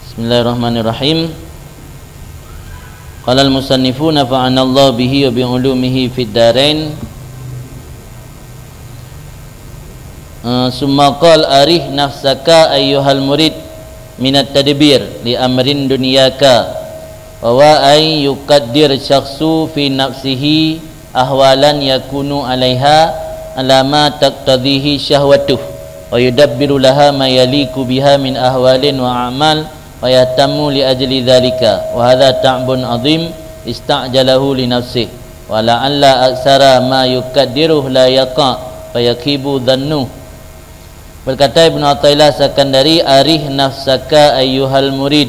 Bismillahirrahmanirrahim. Qala al-musannifuna fa'anallahu bihi wa bi'ulumihi fid darain. Summa qala arih nafsaka ayyuhal murid minat tadbir li amrin dunyaka wa ay yuqaddir syakhsu fi nafsihi ahwalan yakunu 'alaiha alama taqtadhihi syahwatuh wa yudabbiru laha ma yaliku biha min ahwalin wa a'mal wa yahtammu li ajli dhalika wa hadha ta'bun 'azim ista'jalahu li nafsihi wa la'alla aksara ma yuqaddiruhu la yaqa fa yakibu dhannu. Berkata Ibnu Athaillah Sakandari, arih nafsaka ayyuhal murid,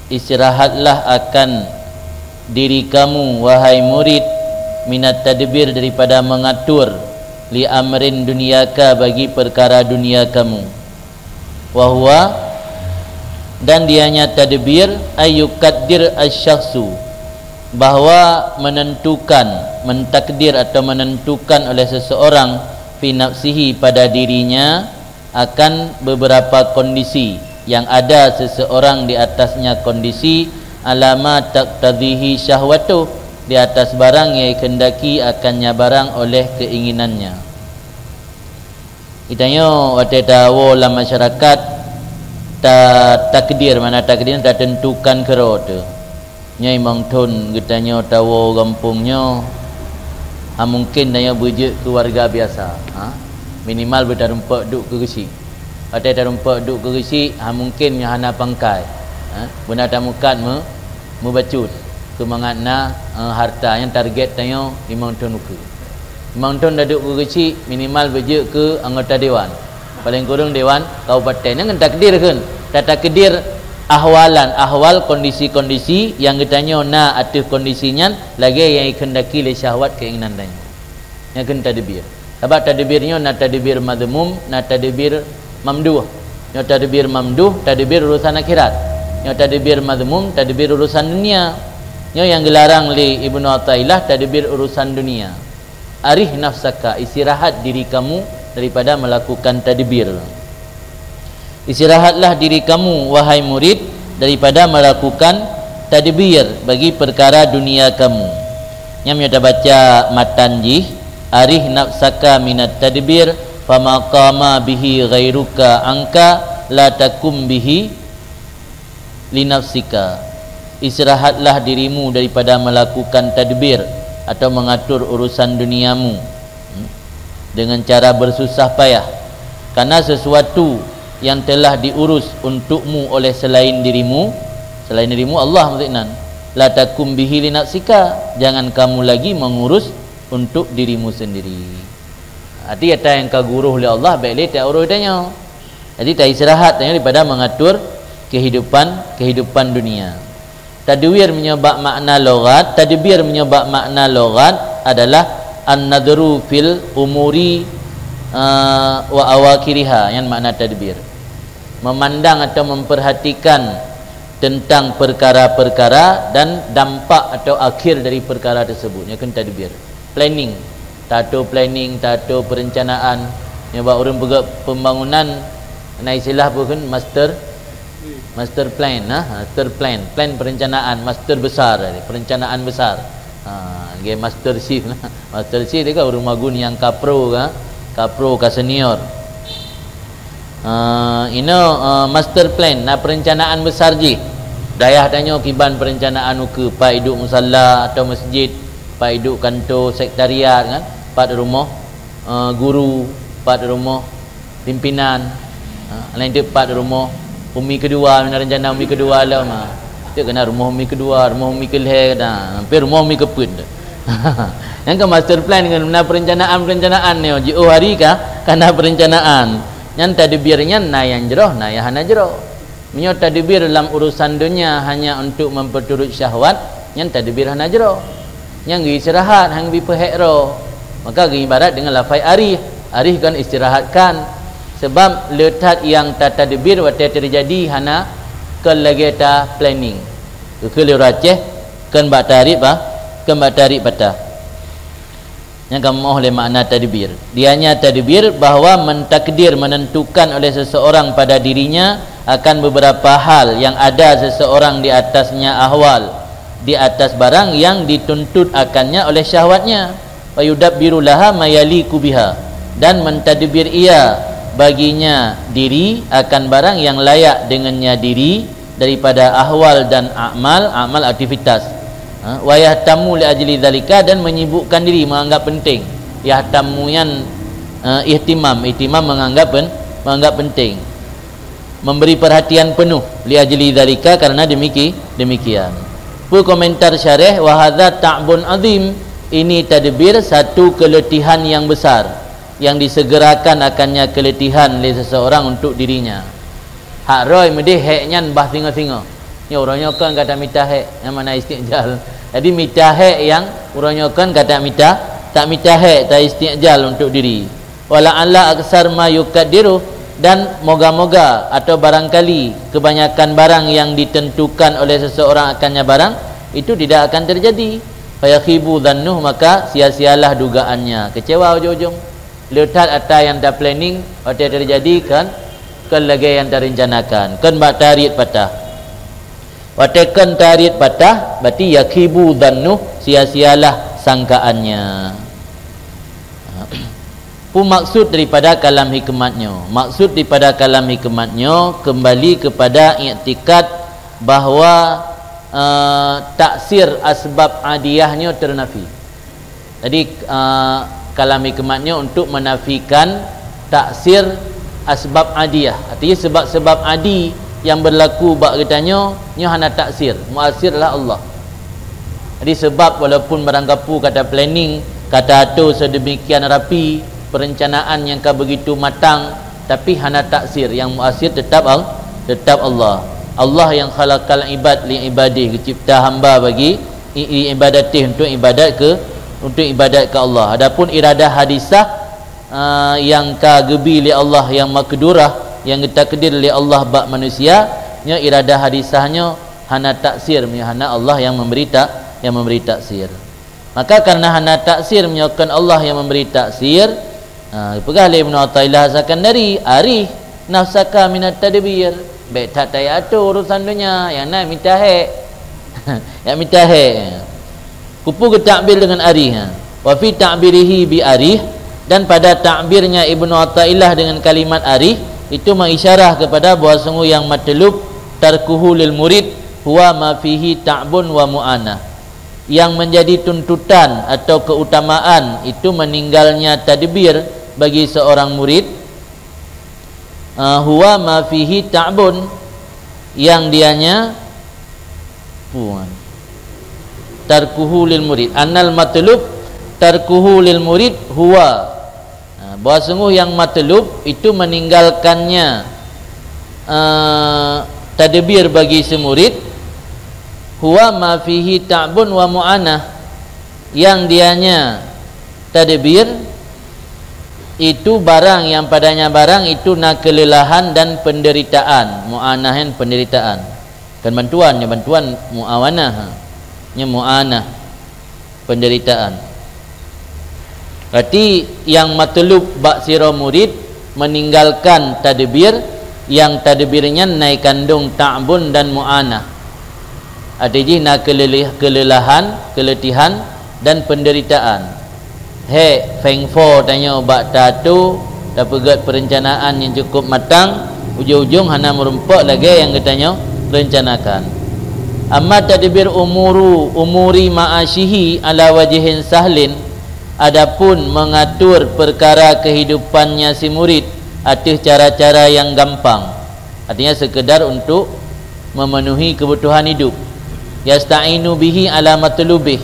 istirahatlah akan diri kamu wahai murid, minat tadbir daripada mengatur, li amrin dunyaka bagi perkara dunia kamu, wahwa dan dianya tadbir ayyukaddir asyakhsu, bahwa menentukan, mentakdir atau menentukan oleh seseorang fi nafsihi pada dirinya akan beberapa kondisi yang ada seseorang di atasnya kondisi alama taqtadhihi syahwatuh, di atas barang yang kendaki akannya barang oleh keinginannya. Itanya waktu tahu dalam masyarakat takdir, mana takdir tak tentukan kero tu nyai mangton getanya tahu kampungnya mungkin dia bujuk keluarga biasa, minimal berdarumpak duk ke gesi. Ada darumpak duk ke gesi, mungkin yang hana pangkai, benda tamukat mu bacut ke mangana harta yang target tanya 5 ton rupiah. 5 ton dah duk ke gesi, minimal bujuk ke anggota dewan, paling kurang dewan kabupaten. Yang takdir kan, takdir ahwalan, ahwal kondisi-kondisi yang ditanya na atas kondisinya lagi yang kendaki le syahwat keinginan tanya. Yang kena tadbir. Sebab tadbirnya na tadbir madmum, na tadbir mamduh. Yang tadbir mamduh, tadbir urusan akhirat. Yang tadbir madmum, tadbir urusan dunia. Yang dilarang li Ibnu Athaillah tadbir urusan dunia. Arih nafsaka, istirahat diri kamu daripada melakukan tadbir. Istirahatlah diri kamu wahai murid daripada melakukan tadbir bagi perkara dunia kamu. Yang kita baca matan ji, arih nafsaka minat tadbir fama qama bihi ghairuka angka la takum bihi li nafsika. Istirahatlah dirimu daripada melakukan tadbir atau mengatur urusan duniamu dengan cara bersusah payah, karena sesuatu yang telah diurus untukmu oleh selain dirimu Allah maksudnya, la takum bihi li nafsika, jangan kamu lagi mengurus untuk dirimu sendiri. Arti kata yang kaguruh oleh Allah baik tak urus tanya. Jadi tak istirahat tanya daripada mengatur kehidupan dunia. Tadbir menyebab makna lughat, tadbir menyebab makna lughat adalah an-nadru fil umuri wa awakiriha, yang makna tadbir memandang atau memperhatikan tentang perkara-perkara dan dampak atau akhir dari perkara tersebut. Yang kena tadbir, planning, tato perencanaan. Yang buat orang bergerak pembangunan na istilah bukan master plan, plan perencanaan, master besar, perencanaan besar. Game master chief lah. Master chief dia kan rumah gun yang kapro ka senior. Master plan na perencanaan besar ji. Dayah tanya kiban perencanaan uke pak hidup musalla atau masjid, pak hidup kantor sekretariat kan, pak rumah guru, pak rumah pimpinan, lain tu pak rumah umi kedua, mana rencana umi kedua lah mah. Tu kena rumah umi kedua, rumah umi keleh dah. Hampir rumah umi keput. Yang ke master plan dengan perencanaan ni jauh hari kah karena perencanaan. Yang tadbirnya na yang jeroh, na yang hana jeroh. Menyo tadbir dalam urusan dunia hanya untuk memperturut syahwat, yang tadbir hana jeroh. Yang istirahat hang bi pehero. Maka ibarat dengan lafai arih. Arih kan istirahatkan. Sebab letak yang tak tadbir waktu terjadi hana kelegeta planning. Ke Aceh kan bak tarikh patah. Yang kamu oleh makna tadbir, dianya tadbir bahawa mentakdir, menentukan oleh seseorang pada dirinya akan beberapa hal yang ada seseorang di atasnya ahwal, di atas barang yang dituntut akannya oleh syahwatnya. Wa yudabbiru laha mayaliku biha, dan mentadbir ia baginya diri akan barang yang layak dengannya diri daripada ahwal dan amal aktivitas. Wa yahtamu li ajli dzalika, dan menyibukkan diri, menganggap penting. Yahtamu yang ihtimam menganggap penting, memberi perhatian penuh li ajli dzalika, karena demikian. Komentar syarah, wa hadza ta'bun azim, ini tadbir satu keletihan yang besar, yang disegerakan akannya keletihan oleh seseorang untuk dirinya. Hak roy medih heknya bah singa-singa. Ni orangnya kan kata mita hek, yang mana istijal. Jadi mita hek yang orangnya kan kata mita, tak mita hek, tak istijal untuk diri. Wala alla aksar ma yukaddiru, dan moga-moga atau barangkali kebanyakan barang yang ditentukan oleh seseorang akannya barang itu tidak akan terjadi. Fayakhibu dhannuh, maka sia-sialah dugaannya, kecewa ujung-ujung. Letak atas yang dah planning atau terjadi kan lagi yang terencanakan kan bak tarit patah. Watekan tarit patah berarti yakhibu dhannuh, sia-sialah sangkaannya. Maksud daripada kalam hikmatnya, kembali kepada i'tikad bahawa taksir asbab adiyahnya ternafi. Jadi kalam hikmatnya untuk menafikan taksir asbab adiyah, artinya sebab-sebab adi yang berlaku bak katanya nya hana taksir, muasirlah Allah. Jadi sebab walaupun barangkapu kata planning, kata atur sedemikian rapi, perencanaan yang begitu matang, tapi hana taksir, yang muasir tetap Allah. Allah yang khalaqal ibad li ibadih, cipta hamba bagi ibadatih, untuk ibadat ke Allah. Adapun iradah hadisah yang gebi li Allah, yang makdurah, yang takdir li Allah bak manusia, nya iradah hadisahnya hana taksir, hana Allah yang memberi taksir. Maka karena hana taksir menyokan Allah yang memberi taksir, pegah Ibn Athaillah Sakandari, arih nafsaka minat tadbir, baik tak tayar atur urusan dunia, yang nak minta hek yang minta hek kupu ke takbir dengan arih. Wa fi ta'birihi bi arih, dan pada takbirnya Ibn Athaillah dengan kalimat arih itu mengisyarah kepada bahawa sungguh yang matlub tarkuhu lil murid huwa ma fihi ta'bun wa mu'anah, yang menjadi tuntutan atau keutamaan itu meninggalnya tadbir bagi seorang murid. Huwa ma fihi ta'bun, yang dianya tarkuhu lil murid, annal matlub tarkuhu lil murid huwa, bahawa sungguh yang matlub itu meninggalkannya tadbir bagi si murid. Huwa ma fihi ta'bun wa mu'anah, yang dianya tadbir itu barang yang padanya barang itu nak kelelahan dan penderitaan. Mu'anahan penderitaan, kan bantuan mu'awanah, nya mu'anah penderitaan. Berarti yang matlub bak sira murid meninggalkan tadbir, yang tadbirnya naik kandung ta'bun dan mu'anah, artinya nak kelelahan, keletihan dan penderitaan. Feng Fo tanya bak tatu, dah pegat perencanaan yang cukup matang, ujung-ujung hana merumpak lagi yang katanya rencanakan. Amma tadbir umuri ma'asyihi ala wajhin sahlin, adapun mengatur perkara kehidupannya si murid atas cara-cara yang gampang, artinya sekedar untuk memenuhi kebutuhan hidup. Yasta'inu bihi ala matlubih,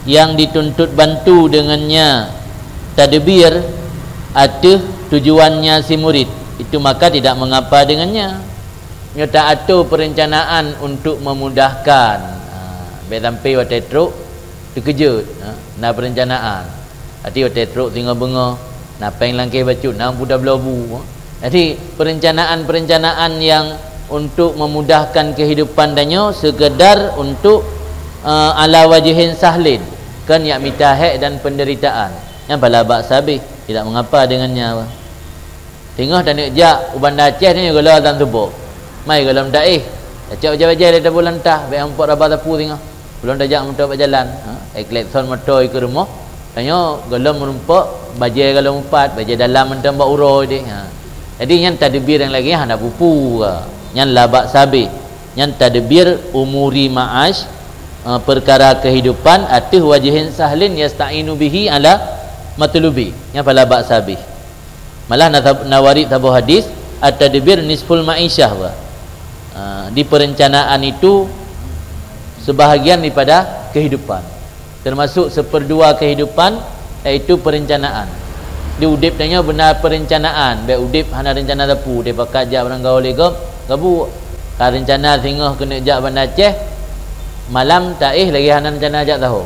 yang dituntut bantu dengannya tadbir atas tujuannya si murid itu, maka tidak mengapa dengannya. Nyata atur perencanaan untuk memudahkan, sampai waktu truk terkejut, nak perencanaan hati waktu truk tinggal benga nak peng langkai bacut nak budak belabu. Jadi perencanaan yang untuk memudahkan kehidupan danyo sekedar untuk ala wajhin sahlin, kan yak mitahek dan penderitaan yang bala bak sabih, tidak mengapa dengannya. Tengah dan jak uban Aceh ni gula dan tubuk, mai dalam daih acak baja-baja dia bulan tah be ampok rabah tapu tengah belum dajak motor berjalan klakson motor ke rumah tanya galam merumpak baja galam empat baja dalam mentang bak uro dia jadi yang tadbir yang lagi hana pupu yang labak sabih yang tadbir umuri ma'ash perkara kehidupan atih wajihin sahlin yasta'inu bihi ala matlubi yang pala bak sabih malah nawari tabu hadis at-tadbir nisful ma'isyah di perencanaan itu sebahagian daripada kehidupan, termasuk seperdua kehidupan iaitu perencanaan. Di udip tanya benar perencanaan, baik udip hana rencana tapu, dia pakai jak barang gaul lego, gabu ka rencana tengah kena jak bandar Aceh, malam tak lagi hana rencana jak tahu.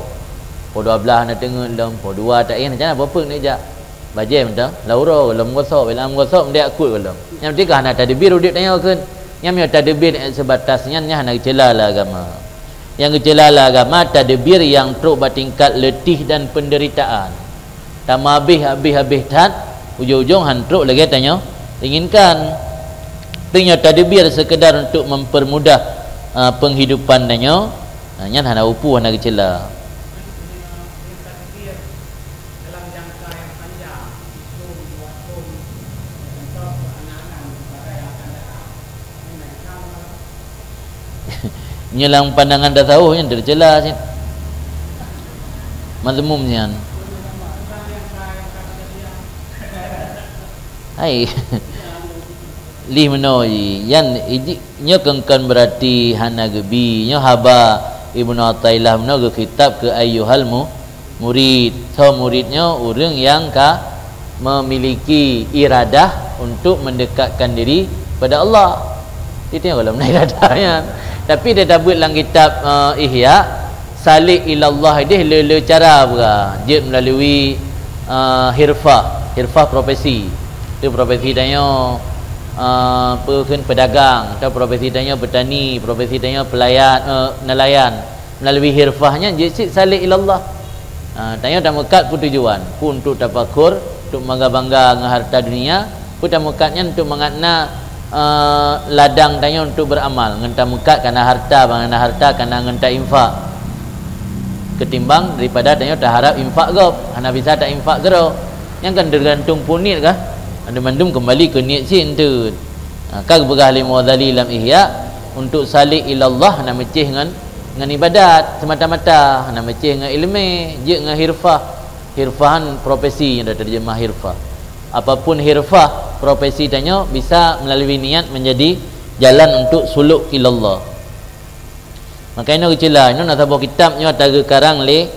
Po 12 hana tengok dalam, po 2 tak rencana apa nak jak. Baje mentang, lauro dalam gosok, dalam gosok dia akut dalam. Yang penting hana tadbir udip tanya kan. Yang tadbir sebatasnya hanya celala agama. Yang celala agama tadbir yang teruk bertingkat letih dan penderitaan. Tambah habis tat ujung-ujung hantruk lagi tanya inginkan tanya tadbir sekedar untuk mempermudah penghidupan tanya nya hana upu hana cela. Nyelang pandangan dah tahu yang tercela sih mazmumnya hai li menoi yan nya kengkan berarti hana gebi nya haba Ibnu Athaillah meno ke kitab ke ayyuhal murid so muridnya orang yang memiliki iradah untuk mendekatkan diri pada Allah dia tengok dalam iradahnya. Tapi dia dah buat dalam kitab Ihya salik ilallah dia le cara dia melalui hirfah profesi. Itu profesi tanya pedagang atau profesi tanya bertani, profesi tanya nelayan. Melalui hirfahnya dia salik ilallah. Tanya dah mekat pun tujuan pun untuk tafakur, untuk bangga-bangga dengan harta dunia, pun dah mekatnya untuk mengakna ladang tanya untuk beramal ngenta mekat kerana harta kerana ngenta infak ketimbang daripada tanya tak harap infak gop hana bisa tak infak gero yang kan tergantung punit kah ada mandum kembali ke niat sin tu kag begahli muadzali lam ihya untuk salik ilallah hana mecih dengan ibadat semata-mata hana mecih dengan ilmu je dengan hirfahan profesi yang dah terjemah hirfah apapun hirfah profesi tanya bisa melalui niat menjadi jalan untuk suluk ilallah. Makanya kecela ini nak tahu kitabnya ada karang le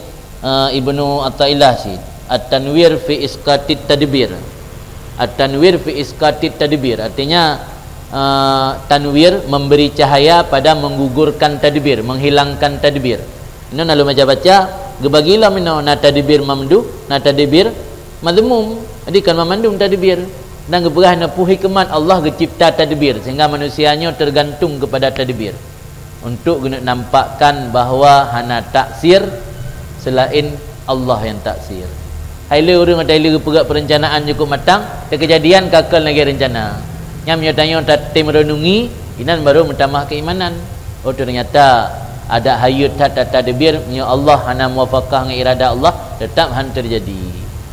Ibnu Athaillah si At-Tanwir fi Isqatit Tadbir. At-Tanwir fi Isqatit Tadbir artinya tanwir memberi cahaya pada menggugurkan tadbir, menghilangkan tadbir. Ini nak baca gebagilah mino na tadbir mamdu, na tadbir madmum. Jadi kan memandung tadbir dan keberah napu hikmat Allah cipta tadbir sehingga manusianya tergantung kepada tadbir untuk guna nampakkan bahawa hana taksir selain Allah yang taksir. Haila orang ada haila perak perencanaan cukup matang, kejadian kakal lagi rencana. Yang menyatanya tim renungi, inan baru menambah keimanan. Oh ternyata ada hayut tadbir, nya Allah hana muwafaqah dengan irada Allah tetap han terjadi.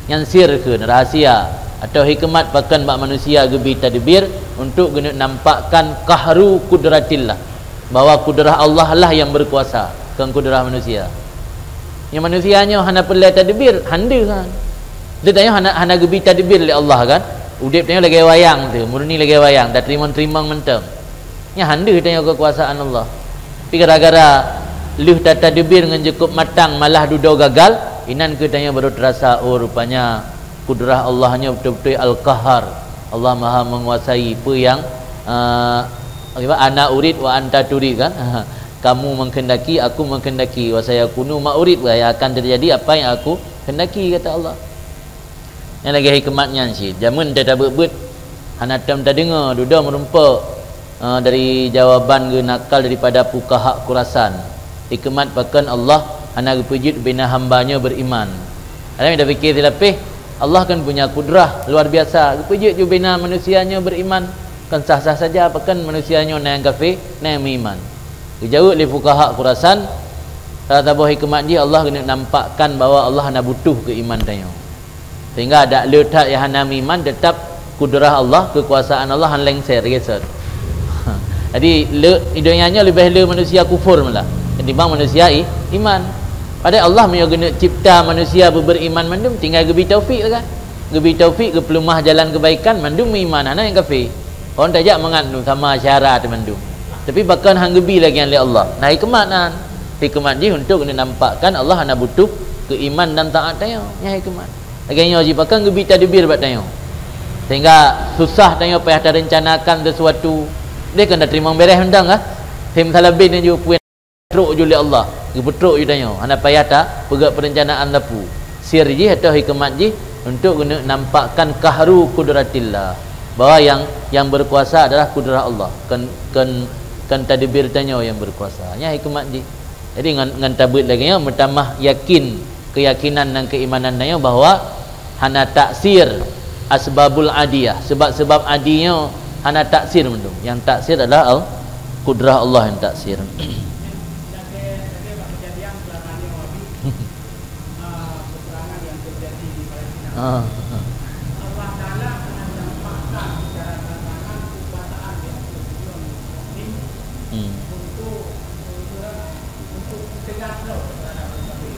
Yang sirkeun rahasia atau hikmat bahkan bak manusia gebi tadbir untuk guna nampakkan qahru kudratillah bahawa kudrah Allah lah yang berkuasa kan kudrah manusia. Yang manusianya hana perlu tadbir handa kan. Dia tanya hana gebi tadbir oleh Allah kan. Udip tanya lagi wayang tu, murni lagi wayang dah terima mentang. Nya handa tanya kekuasaan Allah. Tapi gara-gara luh tadbir dengan cukup matang malah duduk gagal, inan ke tanya baru terasa oh rupanya kudrah Allahnya betul-betul al-qahar. Allah Maha menguasai apa yang ana urid wa anta turid kan. Kamu menghendaki, aku menghendaki. Wa sayakunu ma urid, wa akan terjadi apa yang aku hendaki kata Allah. Yang lagi hikmatnya sih. Jamun tak berbut hanatam tak dengar duda merumpa dari jawaban ke nakal daripada fuqaha Khurasan. Hikmat bahkan Allah hana pejit bina hambanya beriman. Ada dah fikir dilapih Allah kan punya kudrah luar biasa. Pejit ju bina manusianya beriman. kan sah-sah saja apakan manusianya yang kafir yang iman. Kejauh li fuqaha Khurasan kata bahwa hikmat dia Allah kena nampakkan bahawa Allah nak butuh ke iman tanya. Sehingga ada letak yang hana iman tetap kudrah Allah, kekuasaan Allah han lengser gesot. Jadi idenya lebih le manusia kufur malah ketimbang manusia iman. Padahal Allah punya guna cipta manusia beriman mandum tinggal gebi taufik kan. Gebi taufik ke pelumah jalan kebaikan mandum iman ana yang kafir. Orang tajak mengandung sama syarat mandum. Tapi bahkan hang gebi lagi oleh Allah. Nah hikmatan. Hikmat dia untuk kena nampakkan Allah nak butuh keiman dan taat tanya. Nya hikmat. Agaknya ji bahkan gebi tadbir buat tanya. Sehingga susah tanya payah rencanakan sesuatu. Dia kena terima beres undang ah. Him salabin je puan truk je oleh Allah. Gepetruk je tanya. Ana payah tak pegak perencanaan lapu. Sir je atau hikmat je untuk guna nampakkan kahru kudratillah. Bahawa yang berkuasa adalah kudrah Allah. Kan tadbir tanya yang berkuasa. Nya hikmat je. Jadi dengan tabut lagi nya bertambah yakin, keyakinan dan keimanan tanya bahawa hana taksir asbabul adiyah. Sebab-sebab adinya hana taksir mendung. Yang taksir adalah kudrah Allah yang taksir.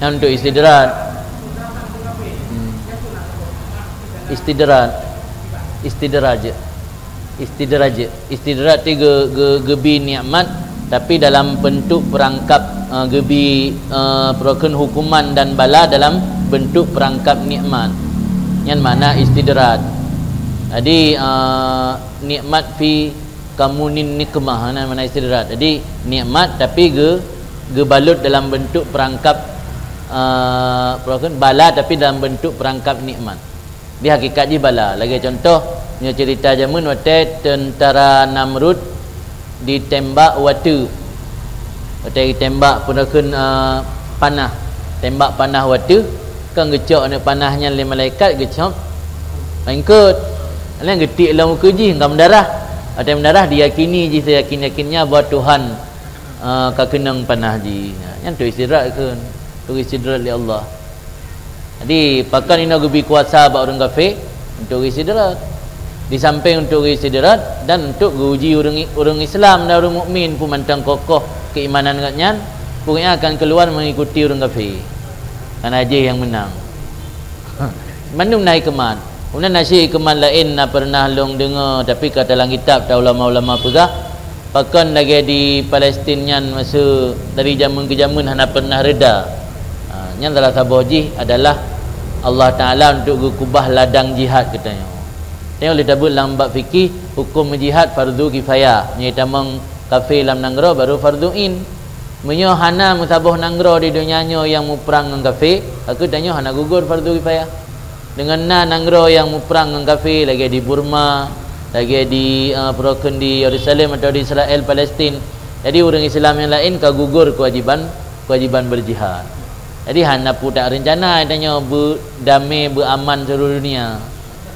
Untuk istidrat istidrat tiga gebi nikmat tapi dalam bentuk perangkap gebi perokan hukuman dan bala dalam bentuk perangkap nikmat. Yang mana istidrat. Jadi nikmat fi kamunin nikmah mana istidrat. Jadi nikmat tapi gebalut dalam bentuk perangkap bala tapi dalam bentuk perangkap nikmat. Di hakikat je bala. Lagi contoh punya cerita zaman waktu tentara Namrud ditembak watu. Waktu tembak perakun panah. Tembak panah watu kan gecok ni panahnya oleh malaikat gecok lengkut. Lain getik dalam muka ji engkau mendarah. Ada mendarah diyakini je seyakin-yakinnya bahawa Tuhan kakenang panah ji. Yang tu istidrat ke? Tu istidrat oleh Allah. Jadi pakan ini lebih kuasa bagi orang kafir untuk istidrat. Di samping untuk istidrat dan untuk uji orang Islam dan orang mukmin pun mantang kokoh keimanan katnya, pokoknya akan keluar mengikuti orang kafir. Kan aja yang menang. Mandum naik keman. Kemudian nasi keman lain nak pernah long dengar tapi kata dalam kitab tahu ulama-ulama pegah. Pakan lagi di Palestin masa dari zaman ke zaman hana pernah reda. Yang dalam saboji adalah Allah Ta'ala untuk kubah ladang jihad katanya. Tengok boleh tabut dalam bab fikih hukum jihad fardu kifayah. Nyata meng kafir dalam nanggro baru fardu in. Menyo hana musabah nanggro di dunianya yang mu perang dengan kafir, aku tanya hana gugur fardu kifayah. Dengan nanggro yang mu perang dengan kafir lagi di Burma, lagi di perokan di Yerusalem atau di Israel Palestin. Jadi orang Islam yang lain ka gugur kewajiban berjihad. Jadi hana pun tak rencana tanya berdamai beraman seluruh dunia.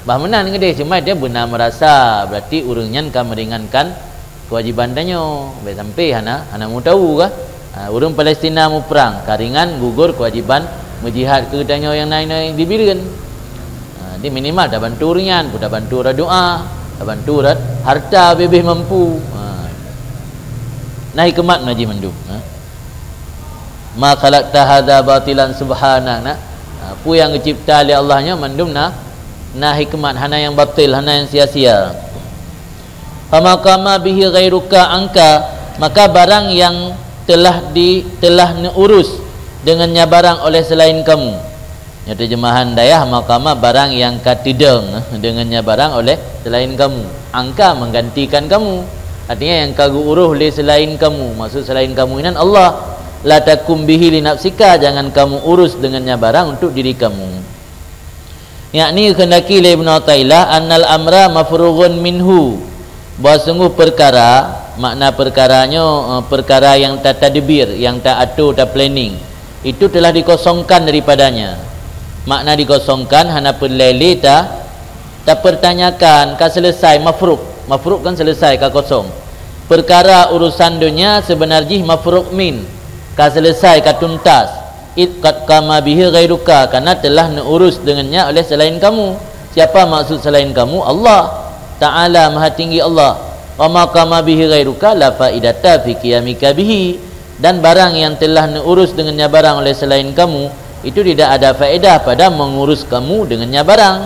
Bah menang dengan dia cuma dia benar merasa berarti orangnya kan meringankan kewajiban tanya. Baik sampai hana mu tahu kah? Orang Palestina mu perang, karingan gugur kewajiban berjihad ke tanya yang lain-lain dibirin. Di minimal dah bantu ringan, dah bantu doa, dah bantu harta lebih mampu. Nah hikmat naji mendung. Ma khalaqta hadza batilan subhanak. Apa yang dicipta oleh Allahnya mandum nah hikmat hana yang batil, hana yang sia-sia. Fama qama bihi ghairuka angka, maka barang yang telah diurus dengannya barang oleh selain kamu. Ya terjemahan dayah makama barang yang katideng dengannya barang oleh selain kamu. Angka menggantikan kamu. Artinya yang kagu uruh oleh selain kamu. Maksud selain kamu ini Allah. La takum bihi li nafsika, jangan kamu urus dengannya barang untuk diri kamu. Yakni kendaki oleh Ibn Athaillah annal amra mafrughun minhu, bahawa sungguh perkara, makna perkaranya perkara yang tak tadbir, yang tak atur, tak planning, itu telah dikosongkan daripadanya. Makna dikosongkan hana pelele tak pertanyakan, kan selesai mafruq. mafruq kan selesai ka kosong. Perkara urusan dunia sebenarnya mafruq min ka selesai ka tuntas. Qad kama bihi ghairuka, karena telah urus dengannya oleh selain kamu. Siapa maksud selain kamu? Allah Ta'ala, Maha Tinggi Allah. Wa ma kama bihi ghairuka la faidata fi qiyamika bihi, dan barang yang telah urus dengannya barang oleh selain kamu itu tidak ada faedah pada mengurus kamu dengannya barang.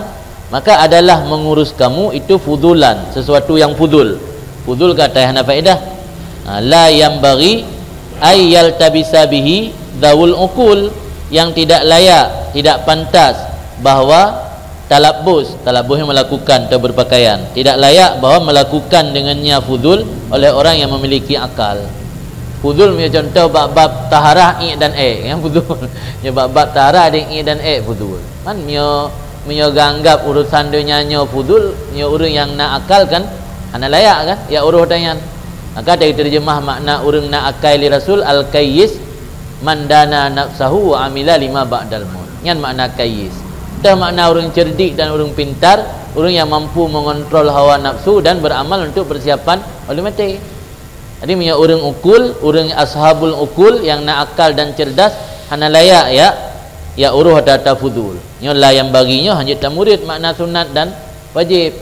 Maka adalah mengurus kamu itu fudulan, sesuatu yang fudul. Fudul kata hana faedah. La yang bagi ayyal tabisa bihi dawul ukul, yang tidak layak, tidak pantas bahawa talabbus yang melakukan atau berpakaian, tidak layak bahawa melakukan dengannya fudul oleh orang yang memiliki akal. Fudul punya contoh bab taharah i dan yang fudul. Ya bab taharah ada i dan fudul. Man punya ganggap urusan dunianya fudul, punya orang yang nak akal kan ana layak kan ya uruh tanyan. Maka dari terjemah makna orang nak akal li Rasul al-kayyis mandana nafsahu wa amila lima ba'dal maut. Yang makna kayyis. Dah makna orang cerdik dan orang pintar, orang yang mampu mengontrol hawa nafsu dan beramal untuk persiapan oleh mati. Jadi punya orang ukul, orang ashabul ukul yang nak akal dan cerdas hana layak ya uruh data fudul. Nya la yang baginya hanya tak murid makna sunat dan wajib.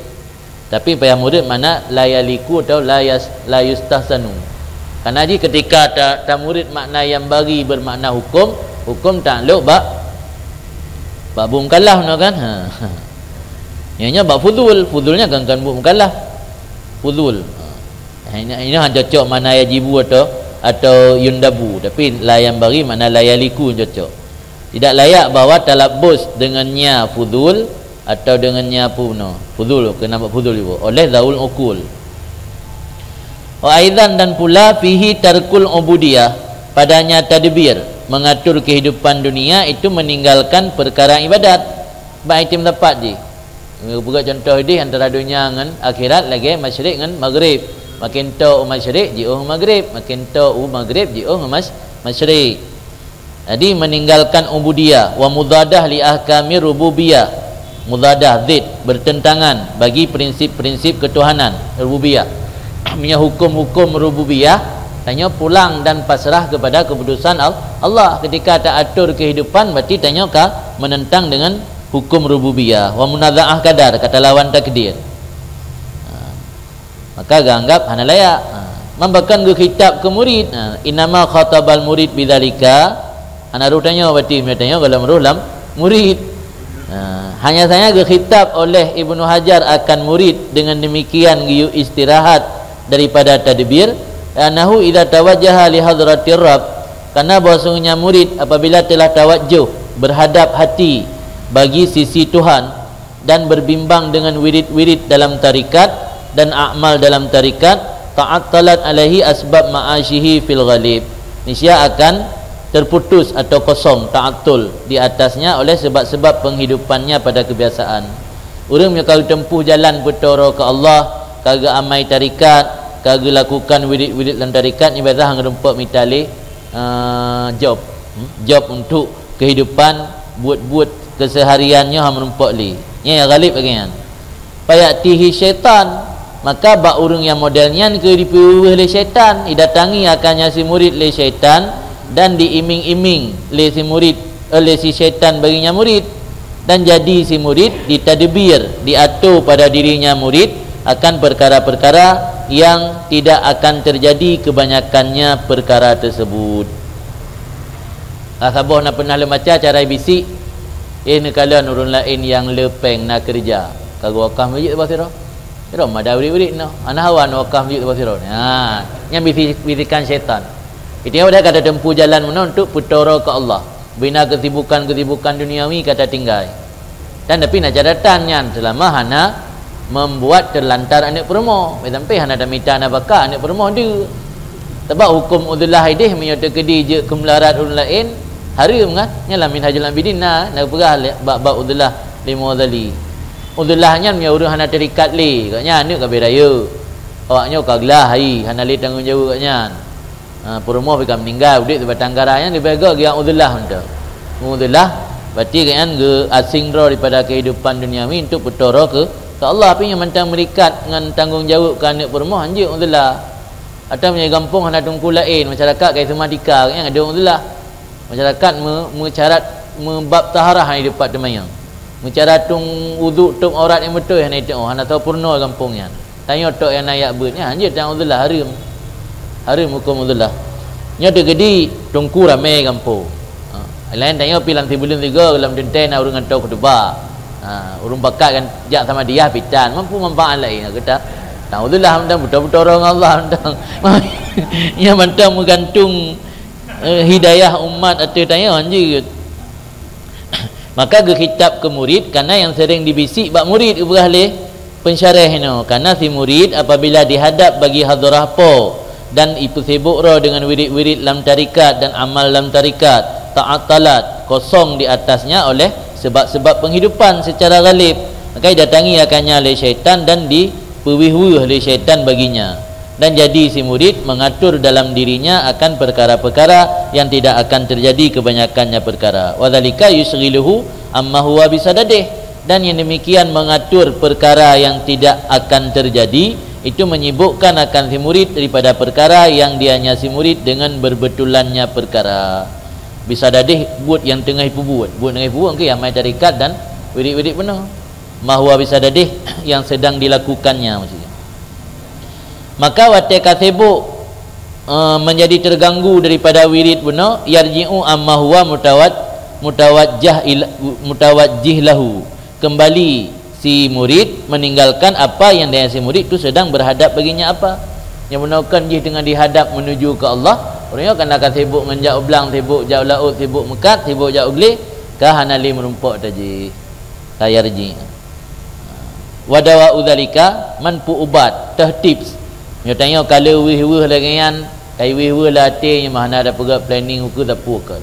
Tapi payah murid mana la yaliku atau la yustahsanu. Karena ji ketika tak murid makna yang bagi bermakna hukum takluk bab mukallaf no kan. Ianya bab fudulnya kan mukallaf. Fudul. Ini hanya cocok mana yajibu atau yundabu, tapi la yang bagi mana la yaliku cocok. Tidak layak bahawa talabbus dengannya fudul atau dengannya fudul kenapa fudul itu oleh zaul ukul. Wa aidan dan pula fihi tarkul ubudiyah, padanya tadbir mengatur kehidupan dunia itu meninggalkan perkara ibadat. Baik tim dapat je. Buka contoh ini antara dunia dengan akhirat lagi masyriq dengan maghrib. Makin tau masyriq ji maghrib, makin tau maghrib ji masyriq. Jadi meninggalkan ubudiyah wa mudadah li ahkami rububiyah. Mudadah zid bertentangan bagi prinsip-prinsip ketuhanan rububiyah. Punya hukum-hukum rububiyah tanya pulang dan pasrah kepada keputusan Allah. Ketika tak atur kehidupan berarti tanya menentang dengan hukum rububiyah. Wa munaza'ah qadar, kata lawan takdir. Maka ganggap hana layak. Membakan ke kitab ke murid. Inama khatabal murid bidzalika. Ana rutanya berarti tanya dalam rulam murid. Hanya saja ke kitab oleh Ibnu Hajar akan murid dengan demikian istirahat daripada tadbir. Anahu idza tawajjaha li hadratir rabb, karena bahwasanya murid apabila telah tawajjuh berhadap hati bagi sisi Tuhan dan berbimbang dengan wirid-wirid dalam tarikat dan amal dalam tarikat, ta'attalat alaihi asbab ma'asyihi fil ghalib, niscaya akan terputus atau kosong ta'attul di atasnya oleh sebab-sebab penghidupannya pada kebiasaan. Orang yang kalau tempuh jalan bertoro ke Allah, kagak amai tarikat, kagak lakukan wirid-wirid dalam tarikat, ibadah ngerempok mitali job untuk kehidupan, buat kesehariannya hang merempok li. Ya galib bagian. Payatihi syaitan, maka bak urang yang modelnya ke dipuih oleh syaitan, didatangi akannya si murid oleh syaitan dan diiming-iming oleh si murid oleh si syaitan baginya murid, dan jadi si murid ditadbir, diatur pada dirinya murid akan perkara-perkara yang tidak akan terjadi kebanyakannya perkara tersebut. Saboh nak pernah membaca cara bisik ini kalian urun lain yang lepeng nak kerja kagak wakaf masjid basiro iro mada urik-urik no ana hawan wakaf masjid basiro yang bisikan syaitan itu yang dah kata tempuh jalan mana untuk putoro ke Allah, bina kesibukan duniawi kata tinggal. Dan tapi nak catatannya selama hana membuat terlantar anak perempuan, sampai hana ada minta anak bakar anak perempuan dia. Sebab hukum udzulah idih menyata kedi je kemelarat ulun lain haram kan? Nyalah min hajal abidin nak perah bab udzulah lima dzali. Udzulahnya punya urang hana terikat li, katnya anak kabeh raya. Awaknya kaglah hai hana li tanggungjawab katnya. Perempuan pergi meninggal udik batang garanya dibega yang udzulah untuk. Udzulah berarti kan ge asing daripada kehidupan duniawi untuk bertoro ke Tak Allah apa yang mentang merikat dengan tanggungjawab ke anak perempuan anjir Allah. Atau punya kampung hendak tungku lain masyarakat kaya sematika yang ada Allah. Masyarakat mencarat membab taharah di depan temayang. Mencarat tung wuduk tung aurat yang betul yang itu hendak tahu purna kampungnya. Tanya tok yang naik beut ni anjir tang Allah haram. Haram hukum Allah. Nya de gedi tungku ramai kampung. Lain tanya pilang tibulan tiga dalam denten urang tok kedua. Urung bakat kan jak sama dia pitan mampu manfaat lain kata taudzulah mentang betul-betul orang Allah mentang ya mentang menggantung hidayah umat atau tanya anjir. Maka ke kitab ke murid karena yang sering dibisik bab murid ibrahim pensyarah no karena si murid apabila dihadap bagi hadrah po dan ipu sibuk roh dengan wirid-wirid lam tarikat dan amal lam tarikat ta'atalat kosong di atasnya oleh sebab-sebab penghidupan secara galib, maka datangi akannya oleh syaitan dan diperwih-wih oleh syaitan baginya, dan jadi si murid mengatur dalam dirinya akan perkara-perkara yang tidak akan terjadi kebanyakannya perkara. Wadzalika yusghiluhu amma huwa bisadadih, dan yang demikian mengatur perkara yang tidak akan terjadi itu menyibukkan akan si murid daripada perkara yang dianya si murid dengan berbetulannya perkara. Bisa dadih buat yang tengah ipu buat tengah ipu buat yang mai tarikat dan wirid-wirid penuh mahwa bisa dadih yang sedang dilakukannya maksudnya. Maka watika sibuk menjadi terganggu daripada wirid penuh yarji'u amma huwa mutawajjih lahu, kembali si murid meninggalkan apa yang dia si murid itu sedang berhadap baginya apa yang menakan jih dengan dihadap menuju ke Allah. Orangnya kan akan sibuk menjak ublang, sibuk jauh laut, sibuk mekat, sibuk jauh ugli, kah hanali merumpuk taji tayarji. Wadawa udzalika manpu ubat teh tips. Nyo tanya kalau wih-wih lagian, kai wih-wih latih mana ada pegat planning hukum tak puak.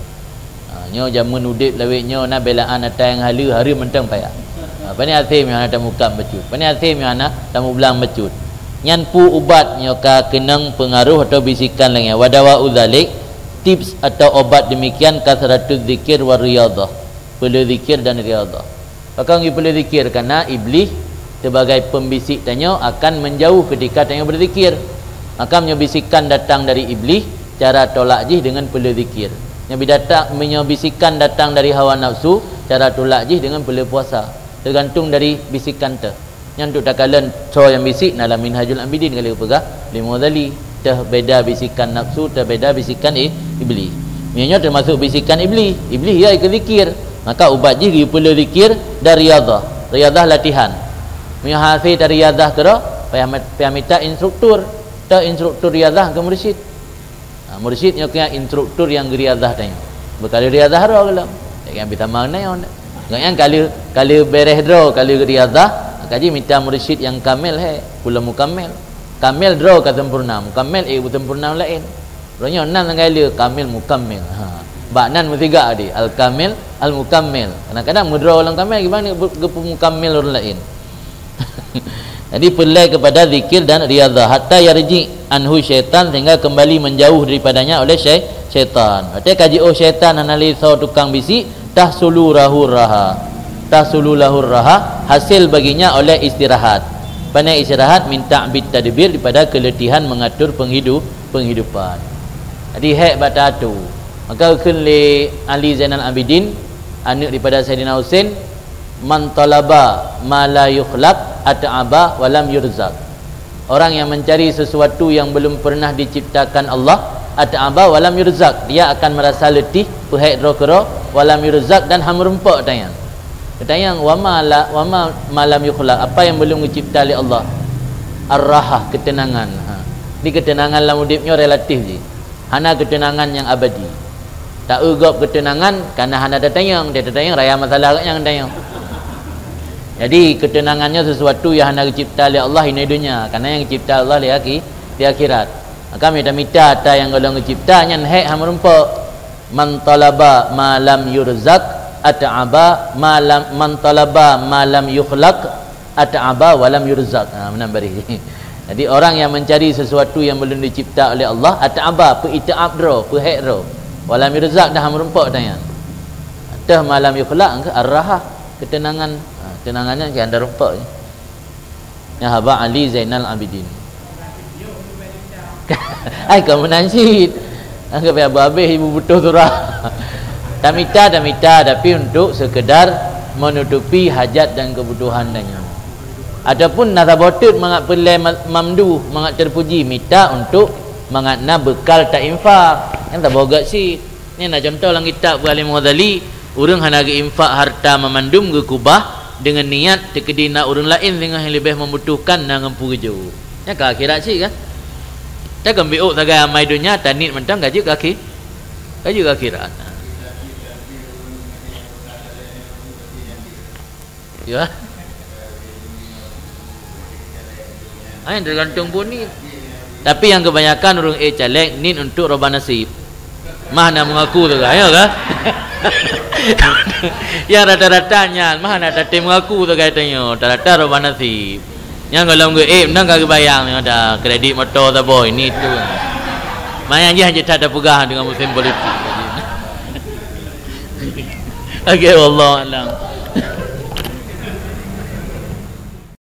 Nyo jamun udip lawitnya na belaan atai yang halu hari mentang payah. Pani asim yang ada muka becut. Pani asim yang ada tamu belang becut. Nyan pu ubat nyoka kenang pengaruh atau bisikan lainnya. Wadawa udzalik tips atau obat demikian kasratul zikir wa riyadhah, perlu zikir dan riyadhah. Maka ngi perlu zikir karena iblis sebagai pembisik tanya akan menjauh ketika tanya berzikir. Maka bisikan datang dari iblis, cara tolak jih dengan perlu zikir. Yang bisikan datang dari hawa nafsu, cara tolak jih dengan perlu puasa. Tergantung dari bisikan tu. Yang untuk takalan so yang bisik dalam Minhajul Abidin kalau pegah di Mughazali teh beda bisikan nafsu, teh beda bisikan iblis. Mianya termasuk bisikan iblis. Iblis ya ikut zikir. Maka ubat je perlu zikir dan riyadhah. Riyadhah latihan. Mianya hasil dari riyadhah kira payah minta instruktur. Teh instruktur riyadhah ke mursyid. Mursyidnya kaya instruktur yang riyadhah tanya. Berkali riyadhah ro kalau. Yang bisa mana yang kalau beres ro kalau riyadhah kaji minta mursyid yang kamil pula mukamil. Kamil draw kata sempurna, mukamil sempurna lain. Ronya nan kali kamil mukamil. Baknan mutiga adi al kamil al mukammil. Kadang-kadang mudraw orang kamil gimana gepu mukammil orang lain. Jadi pelai kepada zikir dan riyadhah hatta yarji anhu syaitan sehingga kembali menjauh daripadanya oleh syaitan. Artinya kaji syaitan analisa tukang bisik tahsulu raha. Tahsululahur raha, hasil baginya oleh istirahat. Pandai istirahat minta bit tadbir daripada keletihan mengatur penghidupan. Jadi hak batatu. Maka kuli Ali Zainal Abidin anak daripada Sayyidina Husain, man talaba ma la yukhlaq at'aba wa lam yurzaq. Orang yang mencari sesuatu yang belum pernah diciptakan Allah, at'aba wa lam yurzaq, dia akan merasa letih, pehak rokro wa lam yurzaq dan hamrumpak tayang. Katanya wama malam yukhlaq, apa yang belum dicipta oleh Allah? Ar-rahah, ketenangan. Di ketenangan dalam hidupnya relatif je. Hana ketenangan yang abadi. Tak ugap ketenangan karena hana datang dia datang raya masalah yang datang. Jadi ketenangannya sesuatu yang hana dicipta oleh Allah ini dunia, karena yang dicipta Allah di akhirat. Maka minta ada yang kalau dicipta nyan hak hamrumpa. Man talaba ma lam yurzaq at'aba malam man talaba malam yukhlaq at'aba walam yurzaq. Menambari. Jadi orang yang mencari sesuatu yang belum dicipta oleh Allah, at'aba pe it'ab dro pe hak dro walam yurzaq dah merempak tanya. Tah malam yukhlaq ar-rahah, ketenangan. Tenangannya yang anda rempak. yang haba Ali Zainal Abidin. Ai kamu nasid. Anggap ya habis ibu butuh surah. Tamita tapi untuk sekedar menutupi hajat dan kebutuhan danya. Ataupun nazabotut mangat pelai mamdu, mangat terpuji minta untuk mangatna bekal tak infak. Kan tak bogat sih. Ni nak contoh lang kitab Alim Ghazali, urang hana ge infak harta memandum ge kubah dengan niat tekedina urang lain dengan yang lebih membutuhkan nang ngampu gejo. Ya ke akhirat sih kan. Tak gambiuk sagai amai dunia tanit mentang gaji kaki. Gaji ke akhirat. Ya. Ai tergantung pun ni. Tapi yang kebanyakan orang caleg ni untuk roba nasib. Mana mengaku tu kan? Ya kan? Yang rata-ratanya mana tadi mengaku tu katanya. Rata-rata roba nasib. Yang kalau nggak nang kagak bayang ada kredit motor tak boy ni tu. Mana je hanya tak ada pegang dengan musim politik. Okey, wallah alam.